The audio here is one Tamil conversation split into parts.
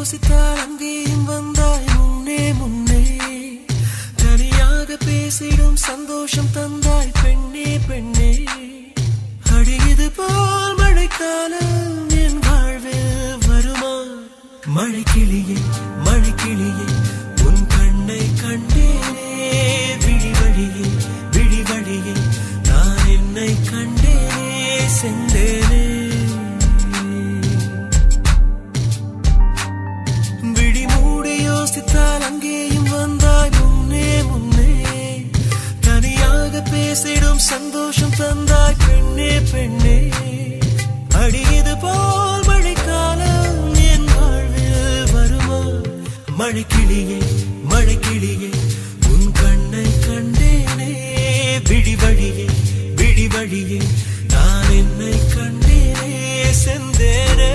யோசித்தால் அங்கேயும் வந்தாய் முன்னே முன்னே. தனியாக பேசிடும் சந்தோஷம் தந்தாய் பெண்ணே பெண்ணே. அடியது போல் மழைக்காலம் என் வாழ்வில் வருமா? மழைக்கிளியே மழைக்கிளியே உன் கண்ணை கண்டேனே. விழிவழியே விழிவழியே நான் என்னை கண்டேனே சென்றேனே. விழி மூடி யோசித்தால் அங்கேயும் வந்தாய் முன்னே முன்னே. தனியாக பேசிடும் சந்தோஷம் தந்தாய் பெண்ணே பெண்ணே. அடியது போல் மழைக்காலம் என் வாழ்வில் வருமா? மழைக்கிளியே மழைக்கிளியே உன் கண்ணை கண்டேனே. விழிவழியே விழிவழியே நான் என்னை கண்டேனே சென்றேனே.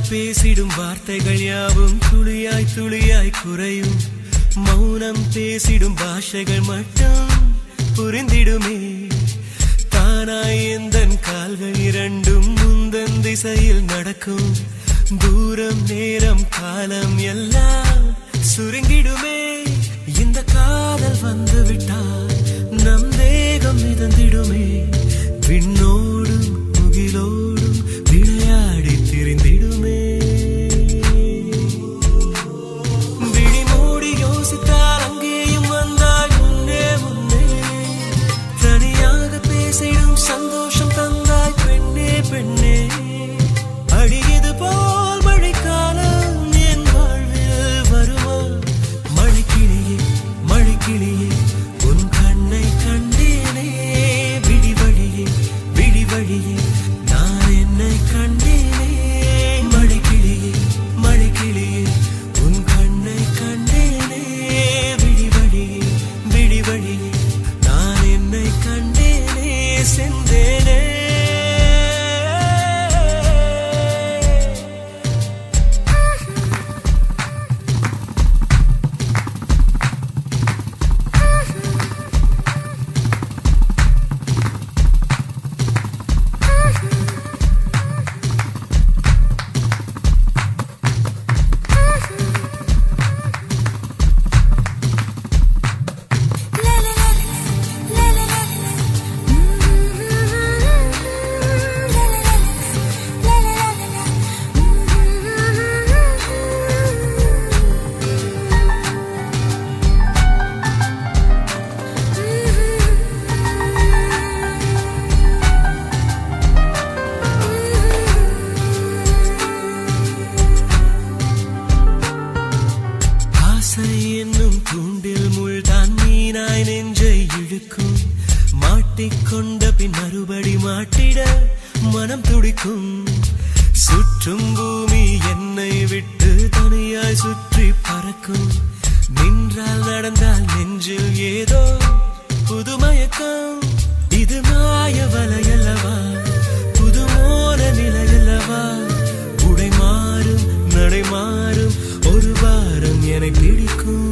பேசிடும் வார்த்தைகள் யாவும் துளியாய் துளியாய் குறையும். மௌனம் பேசிடும் பாஷைகள் மட்டும் புரிந்திடுமே. தானாய் எந்தன் கால்கள் இரண்டும் முந்தன் திசையில் நடக்கும். தூரம் நேரம் காலம் எல்லாம் சுருங்கிடுமே. இந்த காதல் வந்து விட்டால் நம் தேகம் மிதந்திடுமே. விண்ணோடும் முகிலோடும் விளையாடி திரிந்திடுமே. விழி மூடி யோசித்தால் அங்கேயும் வந்தாய் முன்னே முன்னே. தனியாக பேசிடும் சந்தோஷம் தந்தாய் பெண்ணே பெண்ணே. அடியது போல் மழைக்காலம் என் வாழ்வில் வருமா? மழைக்கிளியே மழைக்கிளியே உன் கண்ணை கண்டேனே. விழிவழியே விழிவழியே நான் என்னை கண்டேனே. மழைக்கிளியே மழைக்கிளியே உன் கண்ணை கண்டேனே. விழிவழியே விழிவழியே நான் என்னை கண்டேனே சென்றேனே. என்னும் தூண்டில் முள்தான் மீனாய் நெஞ்சை இழுக்கும். மாட்டிக்கொண்ட பின் மறுபடி மாட்டிட மனம் துடிக்கும். சுற்றும் பூமி என்னை விட்டு தனியாய் சுற்றி பறக்கும். நின்றால் நடந்தால் நெஞ்சில் ஏதோ புதுமயக்கம். இது மாய வலையல்லவா? புதுமோன நிலையல்லவா? உடை மாறும் நடை மாறும் ஒரு வாரம் என்னை பிடிக்கும்.